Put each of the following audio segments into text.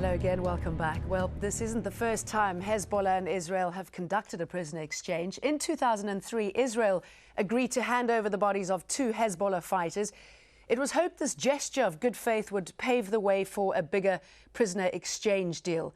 Hello again, welcome back. Well, this isn't the first time Hezbollah and Israel have conducted a prisoner exchange. In 2003, Israel agreed to hand over the bodies of 2 Hezbollah fighters. It was hoped this gesture of good faith would pave the way for a bigger prisoner exchange deal.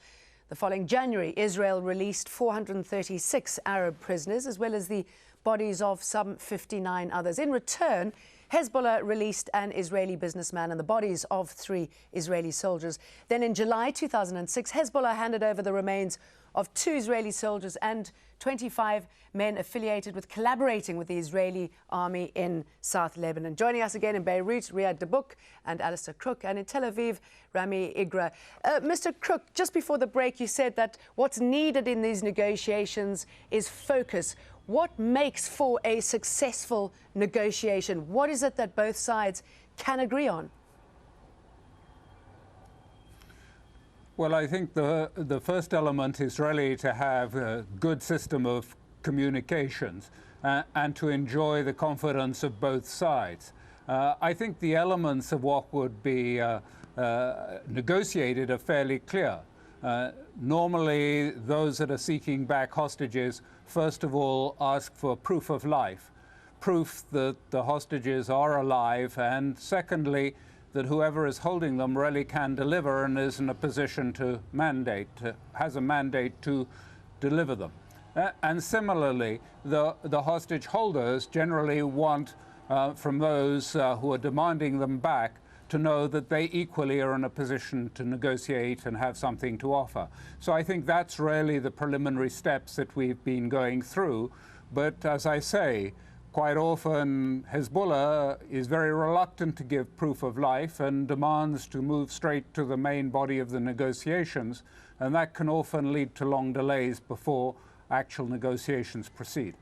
The following January, Israel released 436 Arab prisoners, as well as the bodies of some 59 others. In return, Hezbollah released an Israeli businessman and the bodies of 3 Israeli soldiers. Then in July 2006, Hezbollah handed over the remains of 2 Israeli soldiers and 25 men affiliated with collaborating with the Israeli army in South Lebanon. Joining us again in Beirut, Riyad Dabuk and ALASTAIR CROOKE, and in Tel Aviv, Rami Igra. Mr. CROOKE, just before the break, you said that what's needed in these negotiations is focus. What makes for a successful negotiation? What is it that both sides can agree on? Well, I think the first element is really to have a good system of communications and to enjoy the confidence of both sides. I think the elements of what would be negotiated are fairly clear. Normally, those that are seeking back hostages, first of all, ask for proof of life, proof that the hostages are alive, and secondly, that whoever is holding them really can deliver and is in a position to has a mandate to deliver them. And similarly, the hostage holders generally want from those who are demanding them back to know that they equally are in a position to negotiate and have something to offer. So I think that's really the preliminary steps that we've been going through. But as I say, quite often Hezbollah is very reluctant to give proof of life and demands to move straight to the main body of the negotiations, and that can often lead to long delays before actual negotiations proceed.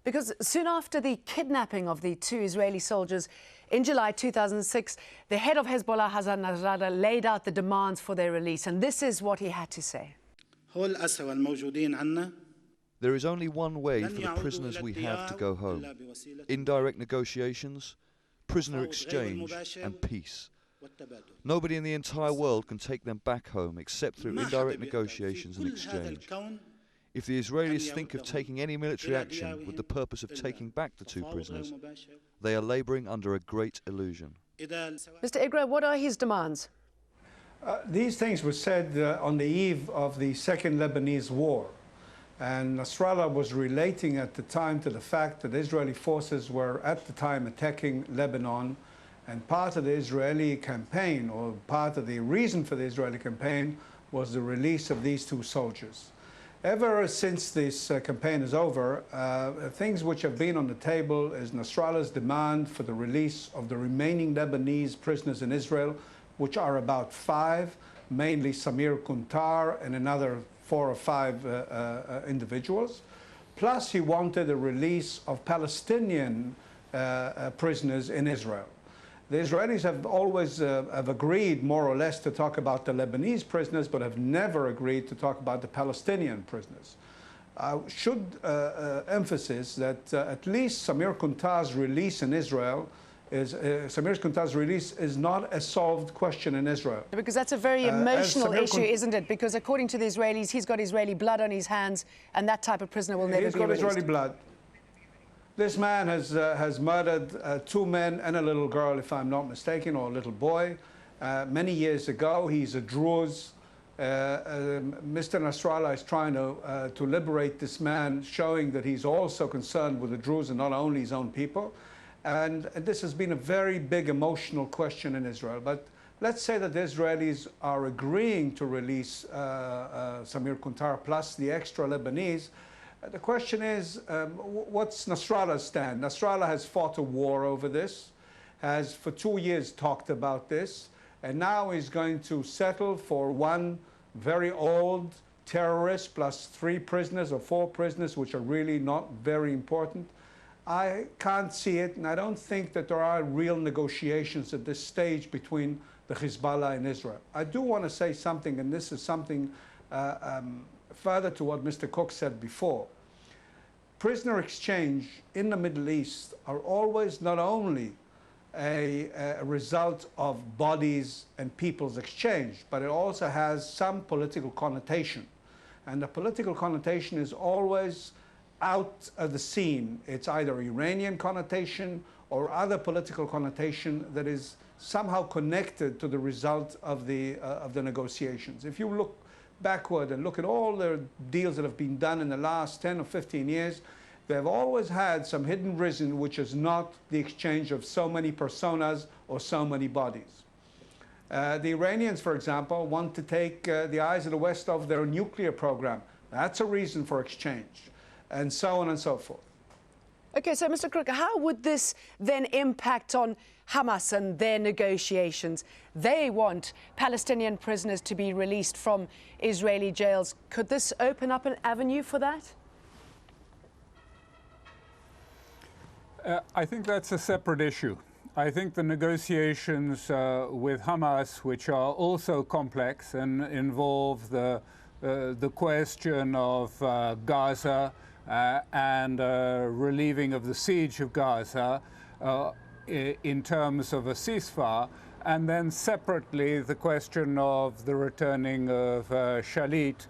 Because soon after the kidnapping of the 2 Israeli soldiers in July 2006, the head of Hezbollah, Hassan Nasrallah, laid out the demands for their release, and this is what he had to say. There is only one way for the prisoners we have to go home: indirect negotiations, prisoner exchange and peace. Nobody in the entire world can take them back home except through indirect negotiations and exchange. If the Israelis think of taking any military action with the purpose of taking back the 2 prisoners, they are labouring under a great illusion. Mr. Igra, what are his demands? These things were said on the eve of the Second Lebanese War. And Nasrallah was relating at the time to the fact that Israeli forces were at the time attacking Lebanon, and part of the Israeli campaign, or part of the reason for the Israeli campaign, was the release of these 2 soldiers. Ever since this campaign is over, things which have been on the table is Nasrallah's demand for the release of the remaining Lebanese prisoners in Israel, which are about 5, mainly Samir Kuntar and another 4 or 5 individuals. Plus, he wanted the release of Palestinian prisoners in Israel. The Israelis have always have agreed, more or less, to talk about the Lebanese prisoners, but have never agreed to talk about the Palestinian prisoners. I should emphasize that at least Samir Kuntar's release in Israel Samir Kuntar's release is not a solved question in Israel. Because that's a very emotional issue, isn't it? Because according to the Israelis, he's got Israeli blood on his hands, and that type of prisoner will never be released. He's got Israeli blood. This man has murdered 2 men and a little girl, if I'm not mistaken, or a little boy, many years ago. He's a Druze. Mr. Nasrallah is trying to liberate this man, showing that he's also concerned with the Druze and not only his own people. And this has been a very big emotional question in Israel. But let's say that the Israelis are agreeing to release Samir Kuntar plus the extra Lebanese. The question is, what's Nasrallah's stand? Nasrallah has fought a war over this, has for 2 years talked about this, and now he's going to settle for 1 very old terrorist plus 3 prisoners or 4 prisoners, which are really not very important. I can't see it, and I don't think that there are real negotiations at this stage between the Hezbollah and Israel. I do want to say something, and this is something further to what Mr. Cook said before. Prisoner exchange in the Middle East are always not only a result of bodies and peoples exchange, but it also has some political connotation. And the political connotation is always out of the scene. It's either Iranian connotation or other political connotation that is somehow connected to the result of the negotiations. If you look backward and look at all the deals that have been done in the last 10 or 15 years, they've always had some hidden reason, which is not the exchange of so many personas or so many bodies. The Iranians, for example, want to take the eyes of the West off their nuclear program. That's a reason for exchange, and so on and so forth. Okay, so Mr. CROOKE, how would this then impact on Hamas and their negotiations? They want Palestinian prisoners to be released from Israeli jails. Could this open up an avenue for that? I think that's a separate issue. I think the negotiations with Hamas, which are also complex and involve the question of Gaza and relieving of the siege of Gaza in terms of a ceasefire, and then separately the question of the returning of Shalit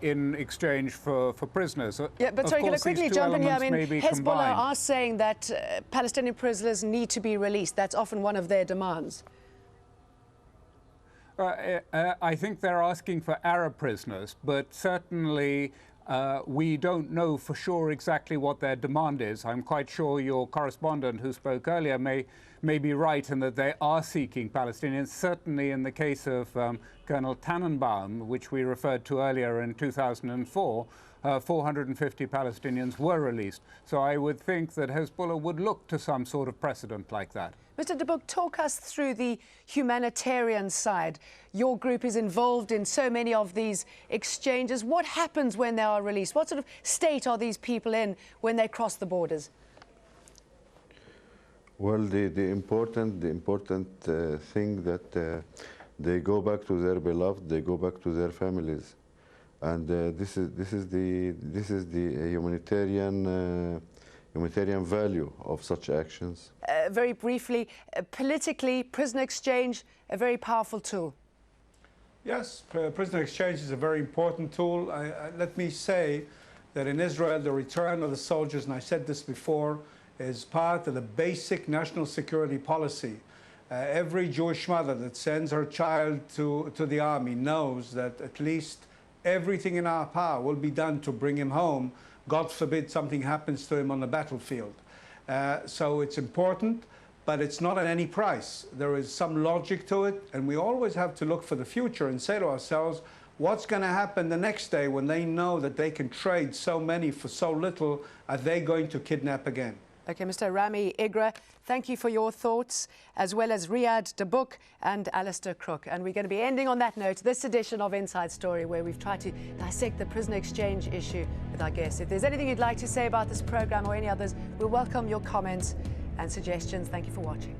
in exchange for prisoners. Yeah, but sorry, can I quickly jump in here? I mean, Hezbollah combined. are saying that Palestinian prisoners need to be released. That's often one of their demands. I think they're asking for Arab prisoners, but certainly we don't know for sure exactly what their demand is. I'm quite sure your correspondent who spoke earlier may be right in that they are seeking Palestinians. Certainly in the case of Colonel Tannenbaum, which we referred to earlier in 2004, 450 Palestinians were released. So I would think that Hezbollah would look to some sort of precedent like that. Mr. de Boek, talk us through the humanitarian side. Your group is involved in so many of these exchanges. What happens when they are released? What sort of state are these people in when they cross the borders? Well, the important thing that they go back to their beloved, they go back to their families, and this is the humanitarian value of such actions. Very briefly, politically, prisoner exchange, a very powerful tool. Yes, prisoner exchange is a very important tool. Let me say that in Israel, the return of the soldiers, and I said this before, is part of the basic national security policy. Every Jewish mother that sends her child to the army knows that at least everything in our power will be done to bring him home. God forbid something happens to him on the battlefield. So it's important, but it's not at any price. There is some logic to it, and we always have to look for the future and say to ourselves, what's going to happen the next day when they know that they can trade so many for so little? Are they going to kidnap again? Okay, Mr. Rami Igra, thank you for your thoughts, as well as Riyad de Boek and ALASTAIR CROOKE. And we're going to be ending on that note, this edition of Inside Story, where we've tried to dissect the prisoner exchange issue with our guests. If there's anything you'd like to say about this program or any others, we'll welcome your comments and suggestions. Thank you for watching.